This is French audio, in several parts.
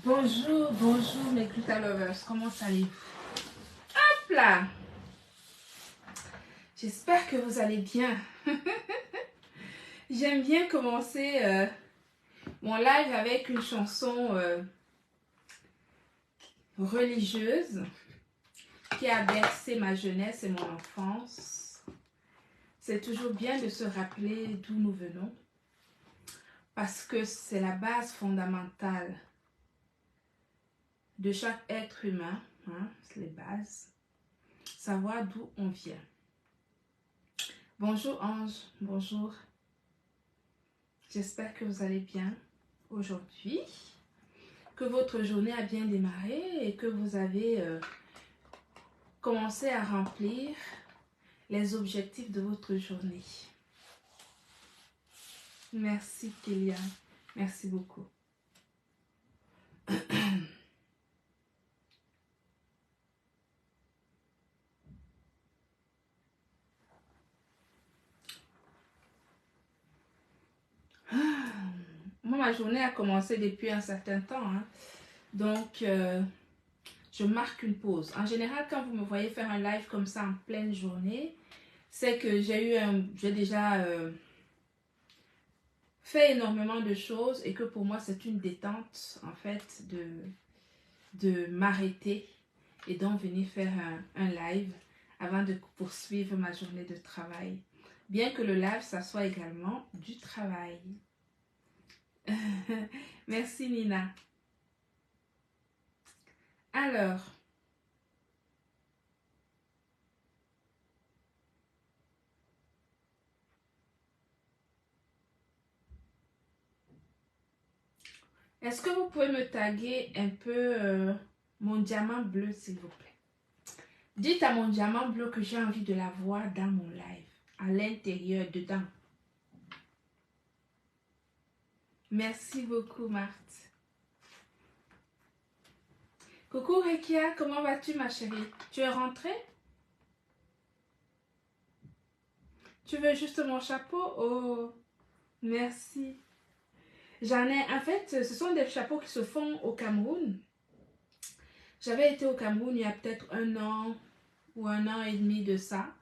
Bonjour, bonjour mes Gluta Lovers, comment allez-vous? Hop là! J'espère que vous allez bien. J'aime bien commencer mon live avec une chanson religieuse qui a bercé ma jeunesse et mon enfance. C'est toujours bien de se rappeler d'où nous venons parce que c'est la base fondamentale de chaque être humain, hein, c'est les bases. Savoir d'où on vient. Bonjour Ange, bonjour. J'espère que vous allez bien aujourd'hui, que votre journée a bien démarré et que vous avez commencé à remplir les objectifs de votre journée. Merci Kélia, merci beaucoup. Moi, ma journée a commencé depuis un certain temps, hein. Donc je marque une pause. En général, quand vous me voyez faire un live comme ça en pleine journée, c'est que j'ai déjà fait énormément de choses et que pour moi c'est une détente en fait de m'arrêter et donc venir faire un live avant de poursuivre ma journée de travail. Bien que le live ça soit également du travail. Merci Nina. Alors, est-ce que vous pouvez me taguer un peu mon diamant bleu s'il vous plaît? Dites à mon diamant bleu que j'ai envie de la voir dans mon live, à l'intérieur, dedans. Merci beaucoup Marthe. Coucou Rekia, comment vas-tu ma chérie? Tu es rentrée? Tu veux juste mon chapeau? Oh, merci. J'en ai, en fait, ce sont des chapeaux qui se font au Cameroun. J'avais été au Cameroun il y a peut-être 1 an ou 1 an et demi de ça.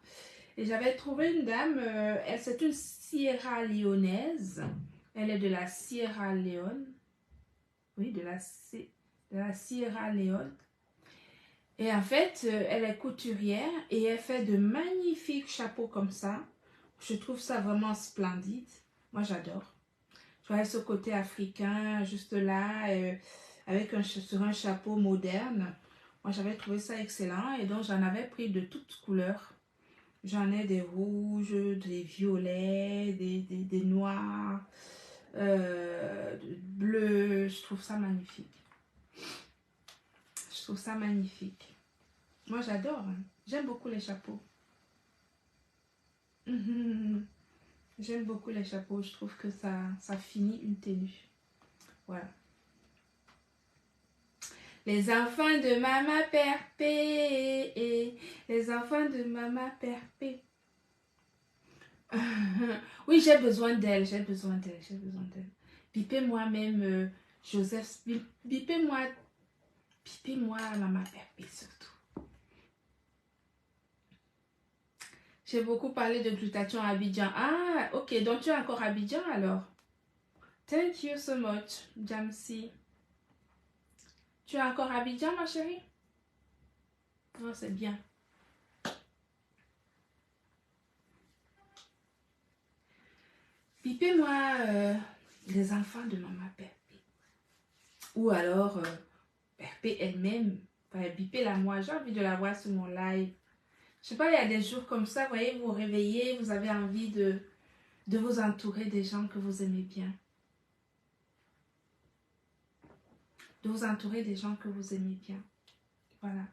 Et j'avais trouvé une dame, c'est une Sierra Leonaise. Elle est de la Sierra Leone. Oui, de la Sierra Leone. Et en fait, elle est couturière et elle fait de magnifiques chapeaux comme ça. Je trouve ça vraiment splendide. Moi, j'adore. Je vois ce côté africain, juste là, sur un chapeau moderne. Moi, j'avais trouvé ça excellent et donc j'en avais pris de toutes couleurs. J'en ai des rouges, des violets, des noirs, des bleus. Je trouve ça magnifique. Je trouve ça magnifique. Moi, j'adore. Hein. J'aime beaucoup les chapeaux. J'aime beaucoup les chapeaux. Je trouve que ça finit une tenue. Voilà. Les enfants de Maman Perpé. Les enfants de Maman Perpé. Oui, j'ai besoin d'elle. J'ai besoin d'elle. J'ai besoin d'elle. Bipez-moi même, Joseph. Bipez-moi. Bipez-moi Maman Perpé surtout. J'ai beaucoup parlé de glutathion à Abidjan. Ah, ok. Donc, tu es encore à Abidjan alors? Thank you so much, Jamsi. Tu es encore à Abidjan, ma chérie? Oh, c'est bien. Bipez-moi les enfants de Maman Perpé. Ou alors Perpé elle-même. Enfin, bipez-la moi. J'ai envie de la voir sur mon live. Je sais pas, il y a des jours comme ça, vous voyez, vous vous réveillez, vous avez envie de vous entourer des gens que vous aimez bien. De vous entourer des gens que vous aimez bien. Voilà.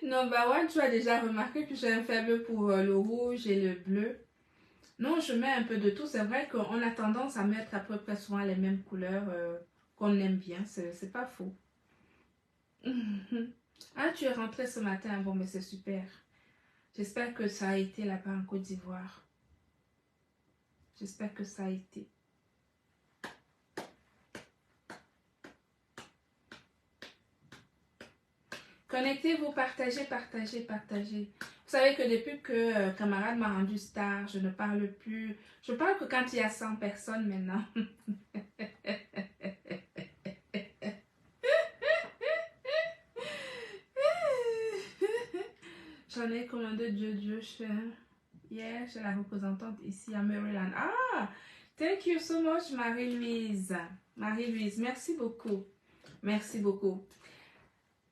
Non, bah ouais, tu as déjà remarqué que j'ai un faible pour le rouge et le bleu. Non, je mets un peu de tout. C'est vrai qu'on a tendance à mettre à peu près souvent les mêmes couleurs qu'on aime bien. C'est pas faux. Ah, tu es rentrée ce matin. Bon, mais c'est super. J'espère que ça a été là-bas en Côte d'Ivoire. J'espère que ça a été. Connectez-vous, partagez, partagez, partagez. Vous savez que depuis que camarade m'a rendu star, je ne parle plus. Je parle que quand il y a 100 personnes maintenant. J'en ai commandé Dieu cher. Hier, j'ai la représentante ici à Maryland. Ah, thank you so much, Marie-Louise. Marie-Louise, merci beaucoup. Merci beaucoup.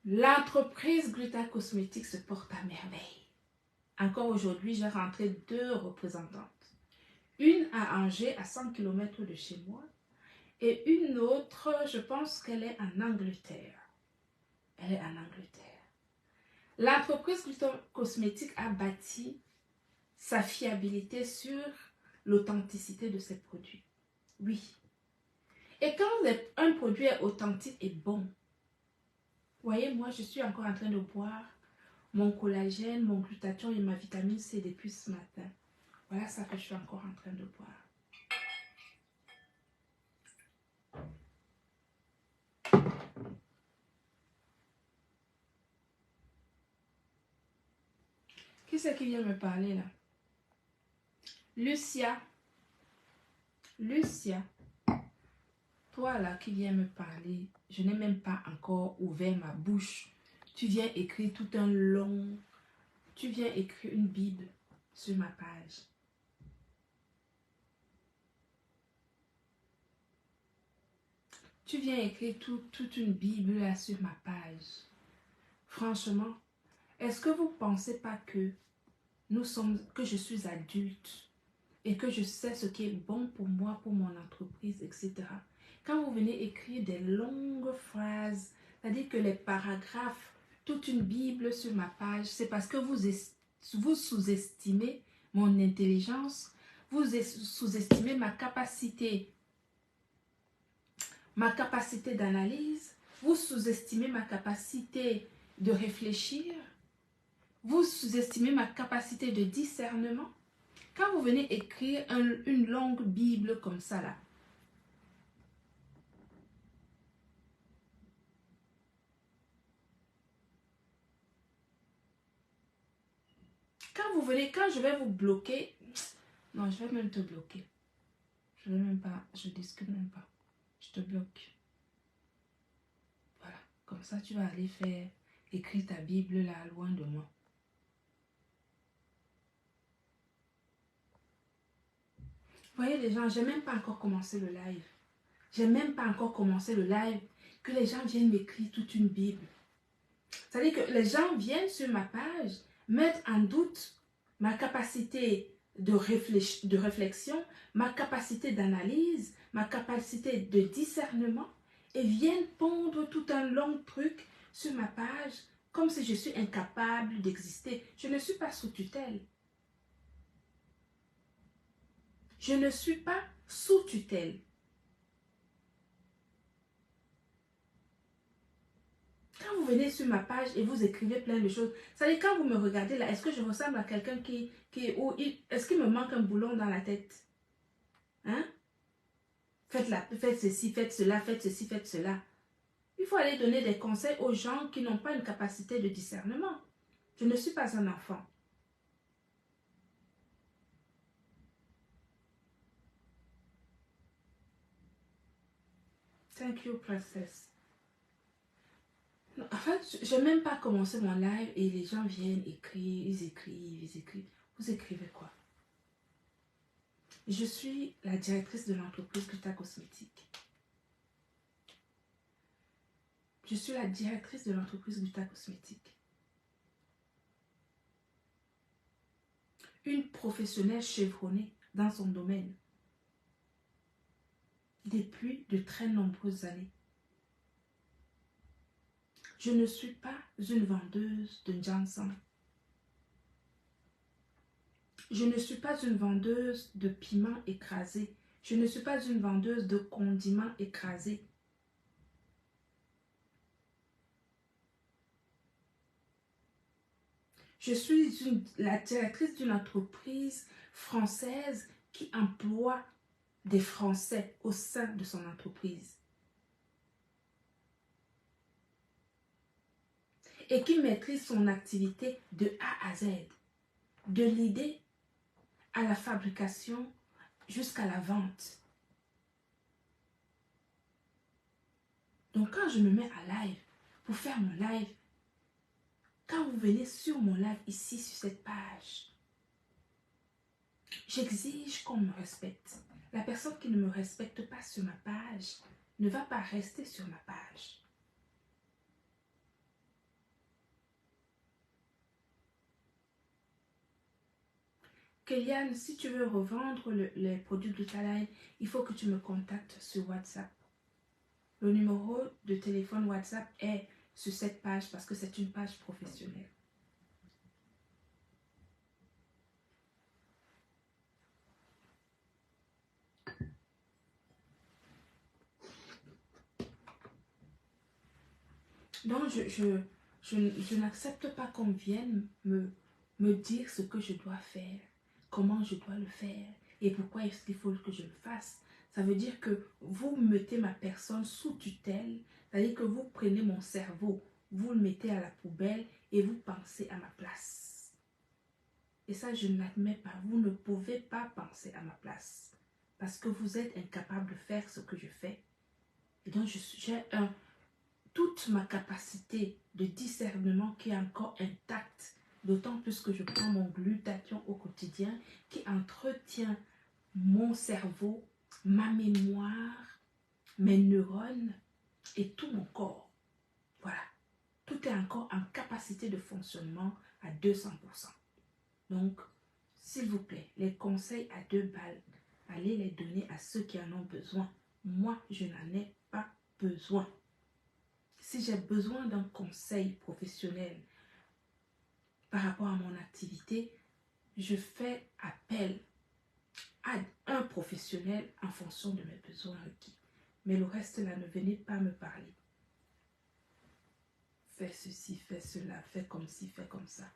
L'entreprise Gluta Cosmétiques se porte à merveille. Encore aujourd'hui, j'ai rentré 2 représentantes. Une à Angers, à 100 km de chez moi. Et une autre, je pense qu'elle est en Angleterre. Elle est en Angleterre. L'entreprise Gluta Cosmétiques a bâti sa fiabilité sur l'authenticité de ses produits. Oui. Et quand un produit est authentique et bon, vous voyez, moi, je suis encore en train de boire mon collagène, mon glutathion et ma vitamine C depuis ce matin. Voilà ça que je suis encore en train de boire. Qui c'est qui vient me parler là? Lucia. Lucia. Toi là qui viens me parler, je n'ai même pas encore ouvert ma bouche. Tu viens écrire tout un long... Tu viens écrire une Bible sur ma page. Tu viens écrire toute une Bible là sur ma page. Franchement, est-ce que vous ne pensez pas que que je suis adulte et que je sais ce qui est bon pour moi, pour mon entreprise, etc. Quand vous venez écrire des longues phrases, c'est-à-dire que les paragraphes, toute une Bible sur ma page, c'est parce que vous sous-estimez mon intelligence, vous sous-estimez ma capacité d'analyse, vous sous-estimez ma capacité de réfléchir, vous sous-estimez ma capacité de discernement. Quand vous venez écrire une longue Bible comme ça là, quand je vais vous bloquer, non, je vais même te bloquer. Je vais même pas, je discute même pas. Je te bloque. Voilà, comme ça tu vas aller écrire ta Bible là, loin de moi. Vous voyez les gens, j'ai même pas encore commencé le live. J'ai même pas encore commencé le live que les gens viennent m'écrire toute une Bible. C'est-à-dire que les gens viennent sur ma page, mettre en doute ma capacité de réflexion, ma capacité d'analyse, ma capacité de discernement et viennent pondre tout un long truc sur ma page comme si je suis incapable d'exister. Je ne suis pas sous tutelle. Je ne suis pas sous tutelle. Quand vous venez sur ma page et vous écrivez plein de choses, ça veut dire quand vous me regardez là, est-ce que je ressemble à quelqu'un est-ce qu'il me manque un boulon dans la tête? Hein? Faites ceci, faites cela, faites ceci, faites cela. Il faut aller donner des conseils aux gens qui n'ont pas une capacité de discernement. Je ne suis pas un enfant. Thank you, princess. En fait, je n'ai même pas commencé mon live et les gens viennent écrire, ils écrivent. Vous écrivez quoi? Je suis la directrice de l'entreprise Gluta Cosmétiques. Je suis la directrice de l'entreprise Gluta Cosmétiques. Une professionnelle chevronnée dans son domaine depuis de très nombreuses années. Je ne suis pas une vendeuse de Johnson. Je ne suis pas une vendeuse de piments écrasés. Je ne suis pas une vendeuse de condiments écrasés. Je suis la directrice d'une entreprise française qui emploie des Français au sein de son entreprise et qui maîtrise son activité de A à Z, de l'idée à la fabrication jusqu'à la vente. Donc quand je me mets à live, pour faire mon live, quand vous venez sur mon live ici, sur cette page, j'exige qu'on me respecte. La personne qui ne me respecte pas sur ma page ne va pas rester sur ma page. Kéliane, si tu veux revendre les produits de Talaï, il faut que tu me contactes sur WhatsApp. Le numéro de téléphone WhatsApp est sur cette page parce que c'est une page professionnelle. Donc, je n'accepte pas qu'on vienne me dire ce que je dois faire, comment je dois le faire et pourquoi est-ce qu'il faut que je le fasse. Ça veut dire que vous mettez ma personne sous tutelle, c'est-à-dire que vous prenez mon cerveau, vous le mettez à la poubelle et vous pensez à ma place. Et ça, je ne l'admets pas. Vous ne pouvez pas penser à ma place parce que vous êtes incapable de faire ce que je fais. Et donc, j'ai toute ma capacité de discernement qui est encore intacte, d'autant plus que je prends mon glutathion au quotidien qui entretient mon cerveau, ma mémoire, mes neurones et tout mon corps. Voilà, tout est encore en capacité de fonctionnement à 200%. Donc, s'il vous plaît, les conseils à 2 balles, allez les donner à ceux qui en ont besoin. Moi, je n'en ai pas besoin. Si j'ai besoin d'un conseil professionnel par rapport à mon activité, je fais appel à un professionnel en fonction de mes besoins requis. Mais le reste là, ne venez pas me parler. Fais ceci, fais cela, fais comme ci, fais comme ça.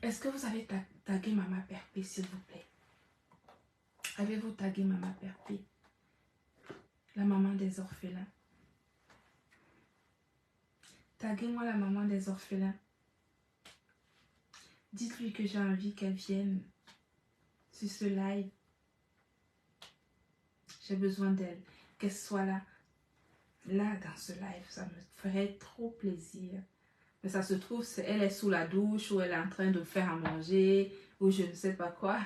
Est-ce que vous avez tagué Maman Perpé, s'il vous plaît? Avez-vous tagué Maman Perpé, la maman des orphelins? Taguez-moi la maman des orphelins. Dites-lui que j'ai envie qu'elle vienne sur ce live. J'ai besoin d'elle, qu'elle soit là dans ce live. Ça me ferait trop plaisir. Mais ça se trouve, elle est sous la douche ou elle est en train de faire à manger ou je ne sais pas quoi.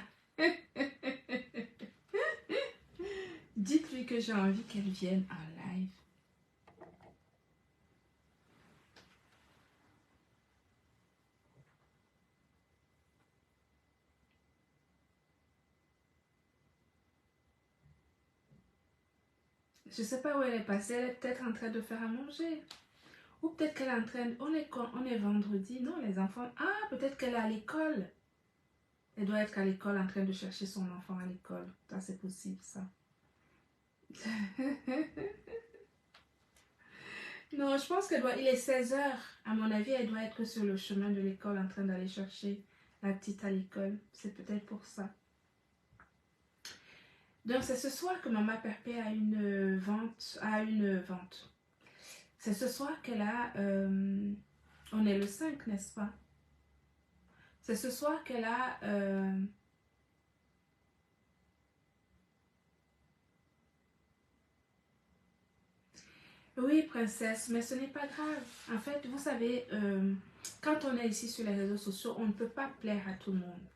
Dites-lui que j'ai envie qu'elle vienne en live. Je ne sais pas où elle est passée. Elle est peut-être en train de faire à manger. Ou peut-être qu'elle est en train... On est vendredi. Non, les enfants... Ah, peut-être qu'elle est à l'école. Elle doit être à l'école en train de chercher son enfant à l'école. Ça, c'est possible, ça. Non, je pense qu'elle doit... Il est 16 heures. À mon avis, elle doit être sur le chemin de l'école en train d'aller chercher la petite à l'école. C'est peut-être pour ça. Donc, c'est ce soir que Maman Perpé a une vente. C'est ce soir qu'elle a... on est le 5, n'est-ce pas? C'est ce soir qu'elle a... Oui, princesse, mais ce n'est pas grave. En fait, vous savez, quand on est ici sur les réseaux sociaux, on ne peut pas plaire à tout le monde.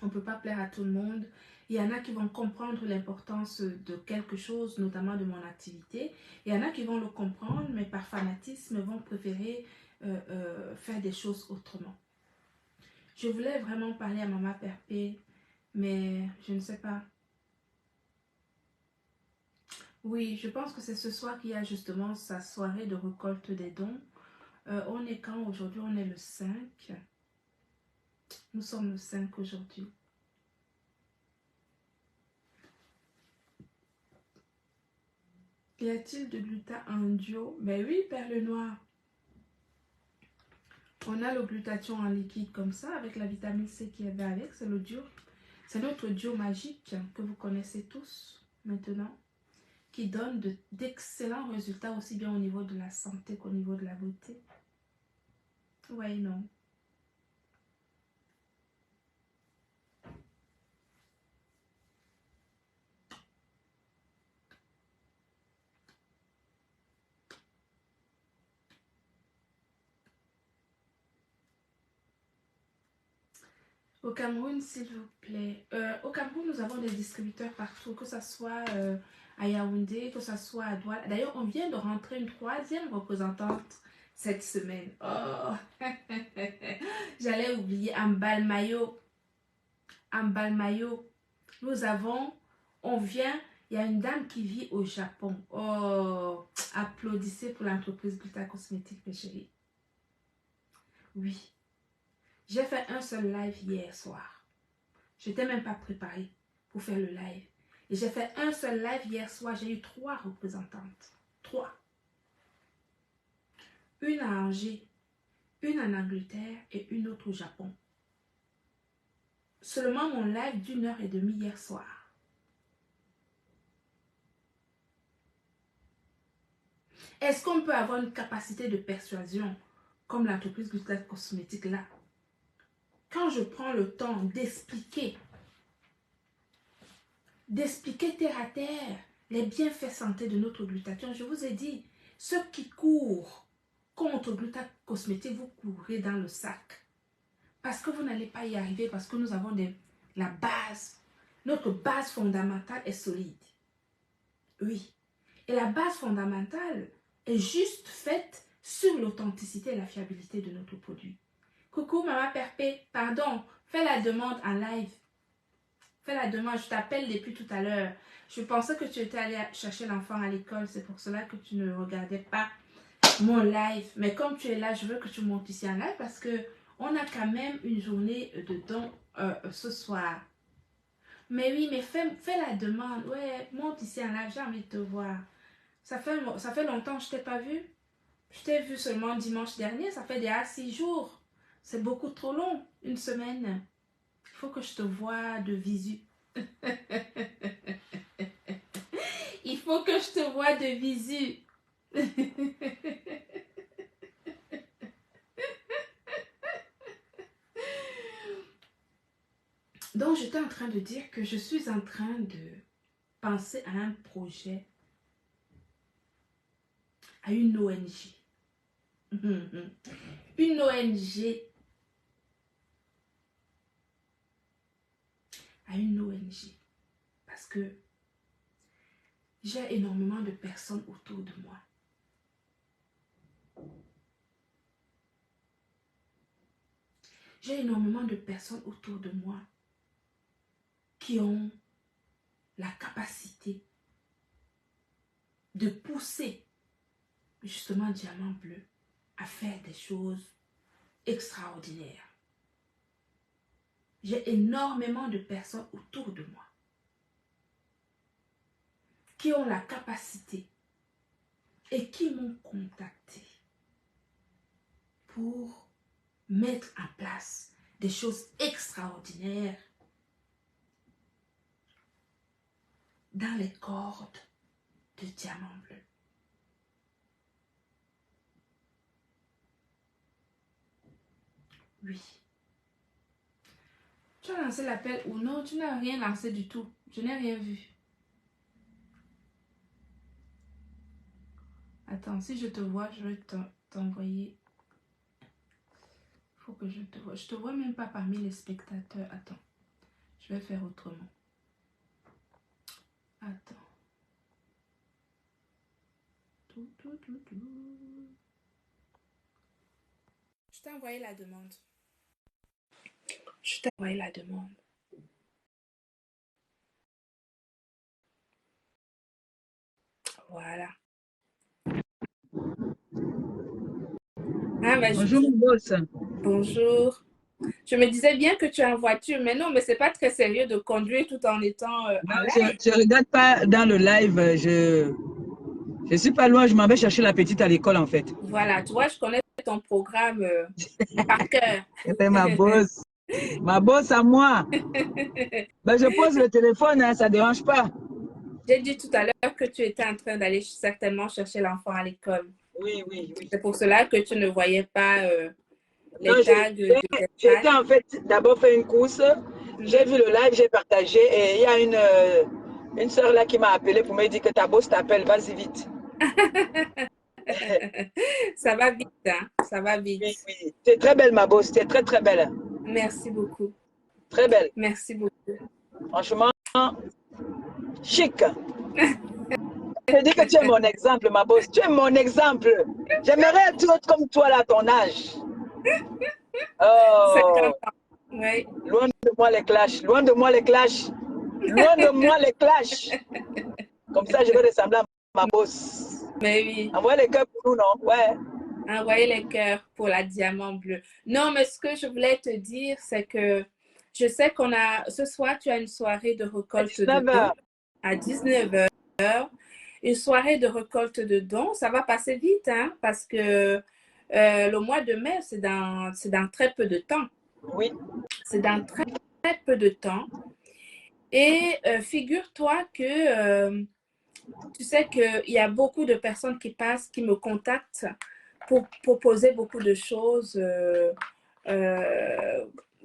On ne peut pas plaire à tout le monde. Il y en a qui vont comprendre l'importance de quelque chose, notamment de mon activité. Il y en a qui vont le comprendre, mais par fanatisme, vont préférer faire des choses autrement. Je voulais vraiment parler à Maman Perpé, mais je ne sais pas. Oui, je pense que c'est ce soir qu'il y a justement sa soirée de récolte des dons. On est quand aujourd'hui? On est le 5. Nous sommes le 5 aujourd'hui. Y a-t-il de gluta en duo? Ben oui, Perle Noire. On a le glutathion en liquide comme ça, avec la vitamine C qui est avec. C'est le duo. C'est notre duo magique que vous connaissez tous maintenant, qui donne d'excellents résultats aussi bien au niveau de la santé qu'au niveau de la beauté. Oui, non. Au Cameroun, s'il vous plaît. Au Cameroun, nous avons des distributeurs partout, que ce soit à Yaoundé, que ce soit à Douala. D'ailleurs, on vient de rentrer une troisième représentante cette semaine. Oh, j'allais oublier Ambalmayo. Ambalmayo. Nous avons, on vient, il y a une dame qui vit au Japon. Oh, applaudissez pour l'entreprise Gluta Cosmétique, mes chéris. Oui. J'ai fait un seul live hier soir. Je n'étais même pas préparée pour faire le live. Et j'ai fait un seul live hier soir. J'ai eu 3 représentantes. 3. Une à Angers, une en Angleterre et une autre au Japon. Seulement mon live d'1h30 hier soir. Est-ce qu'on peut avoir une capacité de persuasion comme l'entreprise Gluta Cosmétique là? Quand je prends le temps d'expliquer terre à terre les bienfaits santé de notre glutathion, je vous ai dit, ceux qui courent contre Gluta Cosmétique, vous courez dans le sac. Parce que vous n'allez pas y arriver, parce que nous avons la base. Notre base fondamentale est solide. Oui. Et la base fondamentale est juste faite sur l'authenticité et la fiabilité de notre produit. Coucou Maman Perpé, pardon, fais la demande en live. Fais la demande, je t'appelle depuis tout à l'heure. Je pensais que tu étais allé chercher l'enfant à l'école, c'est pour cela que tu ne regardais pas mon live. Mais comme tu es là, je veux que tu montes ici en live parce que on a quand même une journée de don ce soir. Mais oui, mais fais la demande. Ouais, monte ici en live, j'ai envie de te voir. Ça fait longtemps que je ne t'ai pas vu. Je t'ai vu seulement dimanche dernier, ça fait déjà 6 jours. C'est beaucoup trop long, une semaine. Il faut que je te voie de visu. Il faut que je te voie de visu. Donc, j'étais en train de dire que je suis en train de penser à un projet, à une ONG. Une ONG. À une ONG. Parce que j'ai énormément de personnes autour de moi. J'ai énormément de personnes autour de moi qui ont la capacité de pousser justement Diamant Bleu à faire des choses extraordinaires. J'ai énormément de personnes autour de moi qui ont la capacité et qui m'ont contacté pour mettre en place des choses extraordinaires dans les cordes de Diamant Bleu. Oui. Tu as lancé l'appel ou non? Tu n'as rien lancé du tout. Je n'ai rien vu. Attends, si je te vois, je vais t'envoyer. Il faut que je te vois. Je te vois même pas parmi les spectateurs. Attends. Je vais faire autrement. Attends. Je t'ai envoyé la demande. Je t'ai envoyé la demande. Voilà. Ah, bah, Bonjour, mon boss. bonjour. Je me disais bien que tu es en voiture, mais non, mais c'est pas très sérieux de conduire tout en étant Non, en live. je ne regarde pas dans le live. Je suis pas loin, je m'en vais chercher la petite à l'école en fait. Voilà, tu vois, je connais ton programme par cœur. C'était ma boss. Ma boss à moi. Ben, je pose le téléphone, hein, ça ne dérange pas. J'ai dit tout à l'heure que tu étais en train d'aller certainement chercher l'enfant à l'école. Oui, oui, oui. C'est pour cela que tu ne voyais pas Non, les tags de tes j'ai pattes. été en fait d'abord fait une course. J'ai vu le live, j'ai partagé et il y a une soeur là qui m'a appelé pour me dire que ta boss t'appelle, vas-y vite. Ça va vite, hein? Ça va Oui, vite. oui. Tu es très belle, ma boss. Tu es très, très belle. Merci beaucoup. Très belle. Merci beaucoup. Franchement, chic. Je dis que tu es mon exemple, ma boss. Tu es mon exemple. J'aimerais être comme toi là, à ton âge. 50 Oh, ans. Oui. loin de moi les clashs. Loin de moi les clashs. Loin de moi les clashs. Comme ça, je vais ressembler à ma boss. Mais oui. Envoie les cœurs pour nous, non? Ouais. Envoyer les cœurs pour la diamant bleue. Non, mais ce que je voulais te dire, c'est que je sais qu'on a, ce soir, tu as une soirée de À récolte de 19 dons heures. à 19 heures. Une soirée de récolte de dons, ça va passer vite, hein, parce que le mois de mai, c'est dans très peu de temps. Oui. C'est dans très, très peu de temps. Et figure-toi que tu sais qu'il y a beaucoup de personnes qui passent, qui me contactent pour proposer beaucoup de choses euh,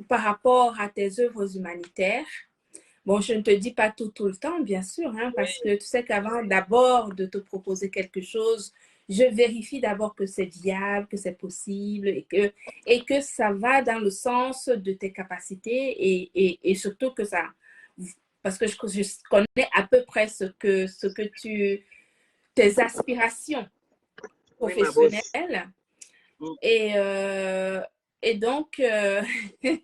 par rapport à tes œuvres humanitaires. Bon, je ne te dis pas tout le temps, bien sûr, hein, parce que tu sais qu'avant d'abord de te proposer quelque chose, je vérifie d'abord que c'est viable, que c'est possible et que ça va dans le sens de tes capacités et surtout que ça, parce que je connais à peu près ce que tes aspirations Oui, ma boss. professionnelles. Mm. Et donc, il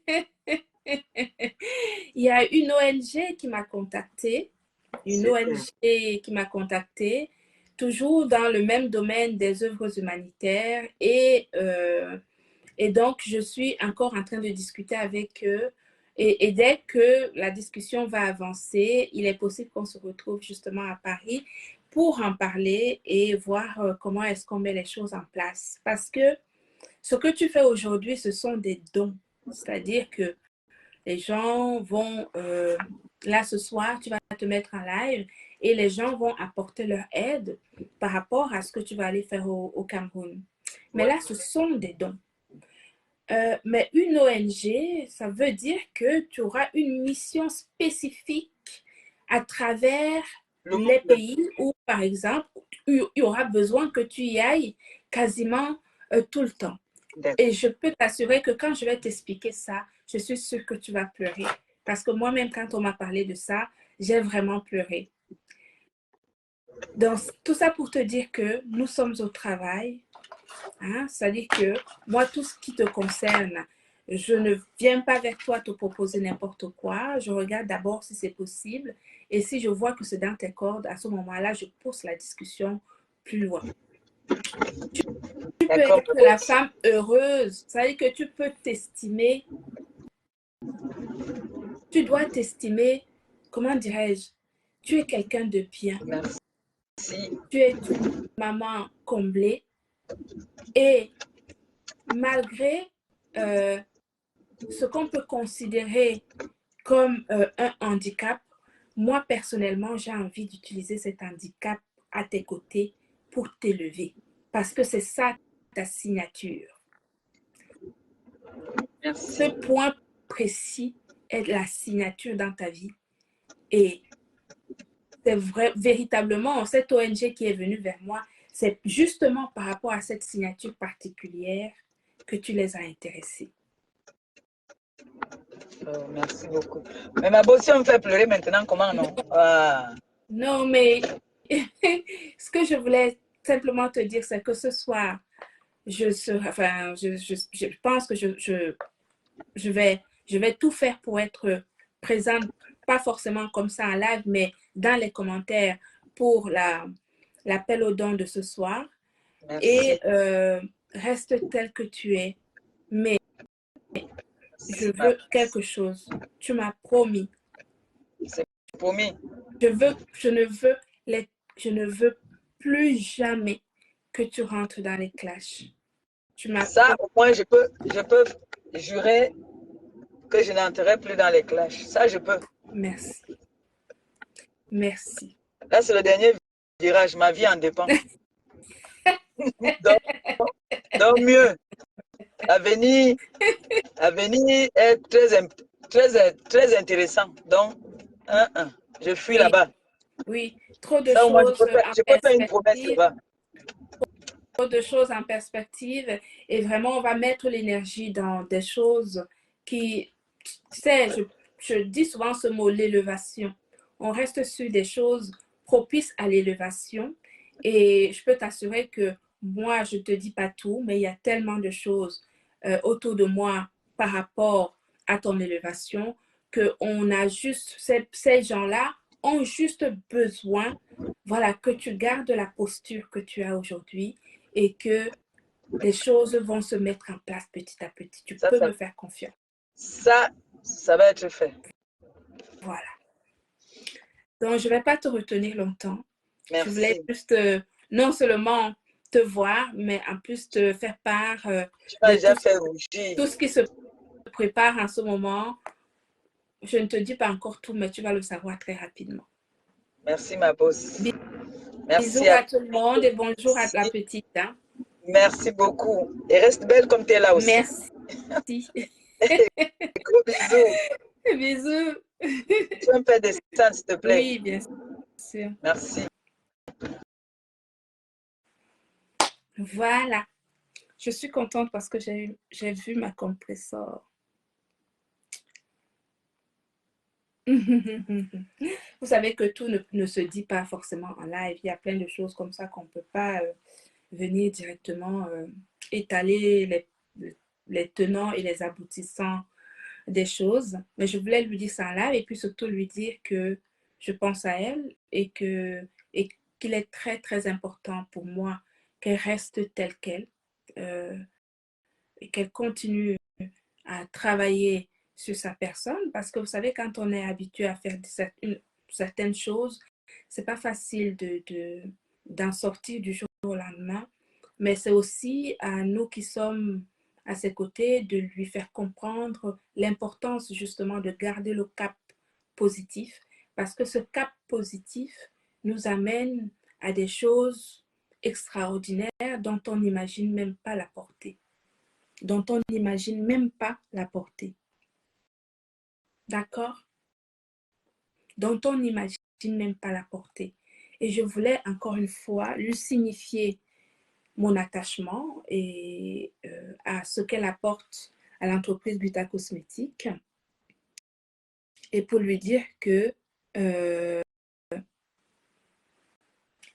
y a une ONG qui m'a contactée, Super. toujours dans le même domaine des œuvres humanitaires. Et donc, je suis encore en train de discuter avec eux. Et dès que la discussion va avancer, il est possible qu'on se retrouve justement à Paris pour en parler et voir comment est-ce qu'on met les choses en place. Parce que ce que tu fais aujourd'hui, ce sont des dons. C'est-à-dire que les gens vont, là ce soir, tu vas te mettre en live et les gens vont apporter leur aide par rapport à ce que tu vas aller faire au Cameroun. Mais Ouais. là, ce sont des dons. Mais une ONG, ça veut dire que tu auras une mission spécifique à travers Le les monde. pays où, par exemple, il y aura besoin que tu y ailles quasiment tout le temps. Et je peux t'assurer que quand je vais t'expliquer ça, je suis sûre que tu vas pleurer. Parce que moi-même, quand on m'a parlé de ça, j'ai vraiment pleuré. Donc, tout ça pour te dire que nous sommes au travail. Hein? C'est-à-dire que moi, tout ce qui te concerne, je ne viens pas vers toi te proposer n'importe quoi. Je regarde d'abord si c'est possible. Et si je vois que c'est dans tes cordes, à ce moment-là, je pousse la discussion plus loin. Tu peux être la femme heureuse. C'est-à-dire que tu peux t'estimer. Tu dois t'estimer, comment dirais-je, tu es quelqu'un de bien. Merci. Tu es une maman comblée. Et malgré ce qu'on peut considérer comme un handicap, moi personnellement, j'ai envie d'utiliser cet handicap à tes côtés pour t'élever. Parce que c'est ça ta signature. Merci. Ce point précis est la signature dans ta vie. Et c'est vrai, véritablement, cette ONG qui est venue vers moi, c'est justement par rapport à cette signature particulière que tu les as intéressés. Merci beaucoup. Mais ma boss, si on me fait pleurer maintenant, comment non? Non, mais ce que je voulais simplement te dire, c'est que ce soir, je pense que je vais tout faire pour être présente, pas forcément comme ça en live, mais dans les commentaires pour l'appel aux dons de ce soir. Merci. Et reste tel que tu es. Mais je veux quelque chose. Tu m'as promis. C'est promis. Je ne veux plus jamais que tu rentres dans les clashs. tu m'as... Ça, au moins, je peux jurer que je n'entrerai plus dans les clashs. Ça, je peux. Merci. Merci. Là, c'est le dernier virage. Ma vie en dépend. Donc, donc mieux. L'avenir est très intéressant. Donc, je fuis Oui, là-bas. oui. Trop de Ça, au moins, choses en je peux faire une promesse perspective. là-bas. Trop de choses en perspective. Et vraiment, on va mettre l'énergie dans des choses qui... Tu sais, je dis souvent ce mot, l'élévation. On reste sur des choses propices à l'élévation. Et je peux t'assurer que moi, je ne te dis pas tout, mais il y a tellement de choses autour de moi par rapport à ton élévation que on a juste, ces gens-là ont juste besoin, voilà, que tu gardes la posture que tu as aujourd'hui et que les choses vont se mettre en place petit à petit. Tu Ça, peux ça, me faire confiance. ça va être fait. Voilà. Donc, je ne vais pas te retenir longtemps. Je voulais Merci. juste non seulement te voir, mais en plus te faire part Tu m'as de déjà fait rougir. tout ce qui se prépare en ce moment. Je ne te dis pas encore tout, mais tu vas le savoir très rapidement. Merci, ma boss. Bisous Merci à à tout le monde et bonjour à la petite. Hein. Merci beaucoup. Et reste belle comme tu es là aussi. Merci. Gros bisous. Bisous. Tu peux me faire descendre, s'il te plaît. Oui, bien sûr. Merci. Voilà. Je suis contente parce que j'ai vu ma compresseur. Vous savez que tout ne se dit pas forcément en live. Il y a plein de choses comme ça qu'on ne peut pas venir directement étaler les tenants et les aboutissants des choses. Mais je voulais lui dire ça en live et puis surtout lui dire que je pense à elle et qu'il est très, très important pour moi qu'elle reste telle qu'elle et qu'elle continue à travailler sur sa personne parce que vous savez, quand on est habitué à faire certaines choses, c'est pas facile d'en sortir du jour au lendemain, mais c'est aussi à nous qui sommes à ses côtés de lui faire comprendre l'importance justement de garder le cap positif parce que ce cap positif nous amène à des choses extraordinaires dont on n'imagine même pas la portée dont on n'imagine même pas la portée. D'accord? Dont on n'imagine même pas la portée. Et je voulais encore une fois lui signifier mon attachement et à ce qu'elle apporte à l'entreprise Buta Cosmétique et pour lui dire que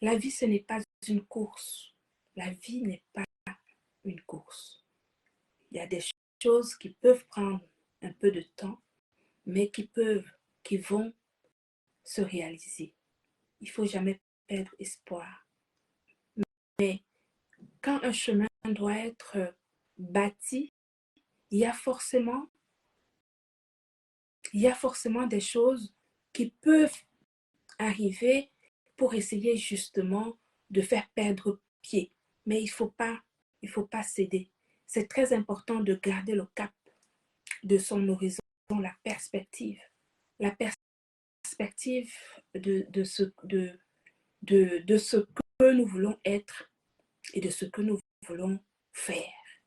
la vie, ce n'est pas une course. La vie n'est pas une course. Il y a des choses qui peuvent prendre un peu de temps, mais qui vont se réaliser. Il ne faut jamais perdre espoir. Mais quand un chemin doit être bâti, il y a forcément des choses qui peuvent arriver pour essayer justement de faire perdre pied. Mais il faut pas céder. C'est très important de garder le cap de son horizon, la perspective. La perspective de ce que nous voulons être et de ce que nous voulons faire.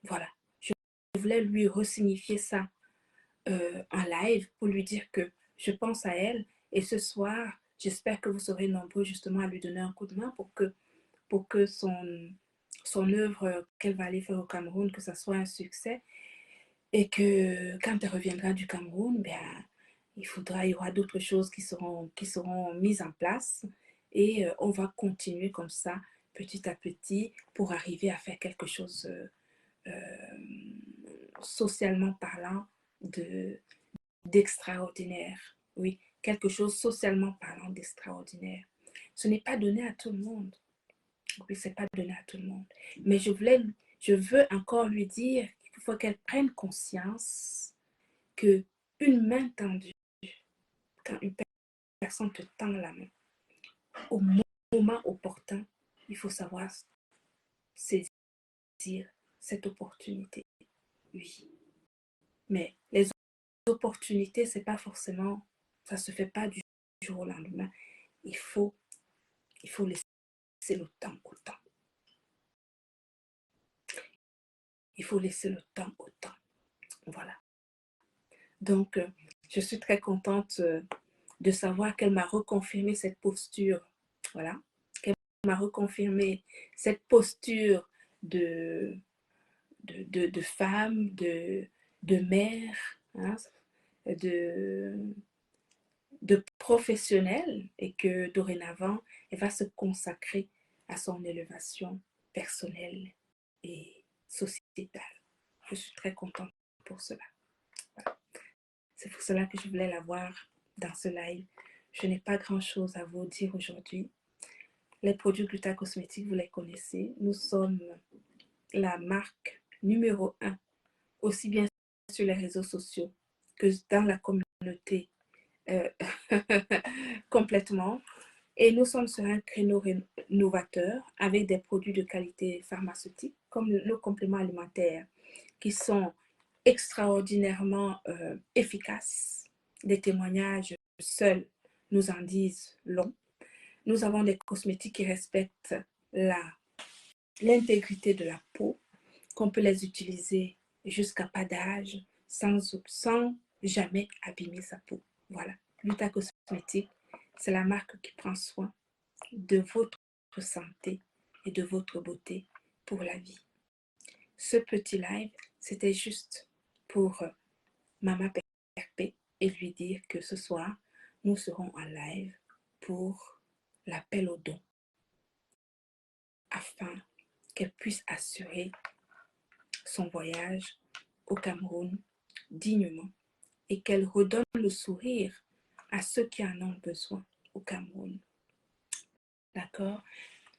Voilà. Je voulais lui resignifier ça en live pour lui dire que je pense à elle et ce soir, j'espère que vous serez nombreux justement à lui donner un coup de main pour que son œuvre qu'elle va aller faire au Cameroun, que ça soit un succès et que quand elle reviendra du Cameroun, ben, il y aura d'autres choses qui seront mises en place et on va continuer comme ça petit à petit pour arriver à faire quelque chose socialement parlant d'extraordinaire. Oui, quelque chose socialement parlant d'extraordinaire. Ce n'est pas donné à tout le monde. Oui, c'est pas donné à tout le monde. Mais je veux encore lui dire qu'il faut qu'elle prenne conscience que une main tendue, quand une personne te tend la main, au moment opportun, il faut savoir saisir saisir cette opportunité. Oui. Mais les opportunités, c'est pas forcément, ça se fait pas du jour au lendemain. Il faut laisser le temps au temps. Il faut laisser le temps au temps. Voilà. Donc, je suis très contente de savoir qu'elle m'a reconfirmé cette posture. Voilà. Qu'elle m'a reconfirmé cette posture de femme, de mère, hein, de professionnelle, et que dorénavant, elle va se consacrer à son élévation personnelle et sociétale. Je suis très contente pour cela. Voilà. C'est pour cela que je voulais la voir dans ce live. Je n'ai pas grand-chose à vous dire aujourd'hui. Les produits Gluta Cosmétiques, vous les connaissez. Nous sommes la marque numéro 1, aussi bien sur les réseaux sociaux que dans la communauté complètement. Et nous sommes sur un créneau novateur avec des produits de qualité pharmaceutique comme nos compléments alimentaires qui sont extraordinairement efficaces. Des témoignages seuls nous en disent long. Nous avons des cosmétiques qui respectent l'intégrité de la peau, qu'on peut les utiliser jusqu'à pas d'âge sans jamais abîmer sa peau. Voilà. Gluta Cosmétique, c'est la marque qui prend soin de votre santé et de votre beauté pour la vie. Ce petit live, c'était juste pour Maman Perpé et lui dire que ce soir, nous serons en live pour l'appel aux dons afin qu'elle puisse assurer son voyage au Cameroun dignement et qu'elle redonne le sourire à ceux qui en ont besoin au Cameroun. D'accord?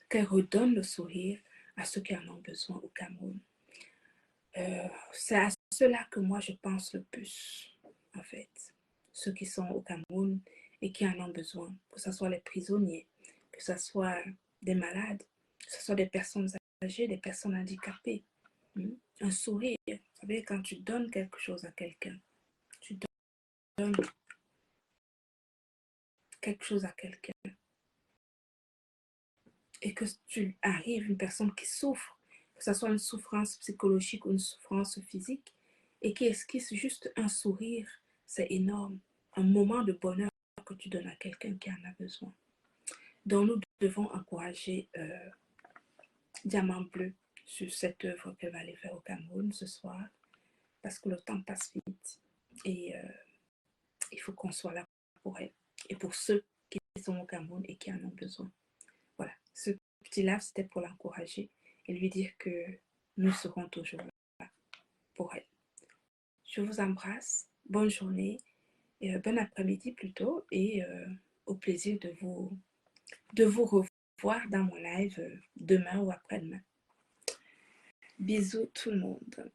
Qu'elle redonne le sourire à ceux qui en ont besoin au Cameroun. C'est à cela que moi je pense le plus, en fait. Ceux qui sont au Cameroun et qui en ont besoin, que ce soit les prisonniers, que ce soit des malades, que ce soit des personnes âgées, des personnes handicapées. Un sourire. Vous savez, quand tu donnes quelque chose à quelqu'un, tu donnes quelque chose à quelqu'un et que tu arrives, une personne qui souffre, que ce soit une souffrance psychologique ou une souffrance physique, et qui esquisse juste un sourire, c'est énorme. Un moment de bonheur que tu donnes à quelqu'un qui en a besoin. Donc nous devons encourager Diamant Bleu sur cette œuvre qu'elle va aller faire au Cameroun ce soir, parce que le temps passe vite et il faut qu'on soit là pour elle et pour ceux qui sont au Cameroun et qui en ont besoin. Voilà, ce petit live, c'était pour l'encourager et lui dire que nous serons toujours là pour elle. Je vous embrasse, bonne journée, et bon après-midi plutôt, et au plaisir de vous revoir dans mon live demain ou après-demain. Bisous tout le monde.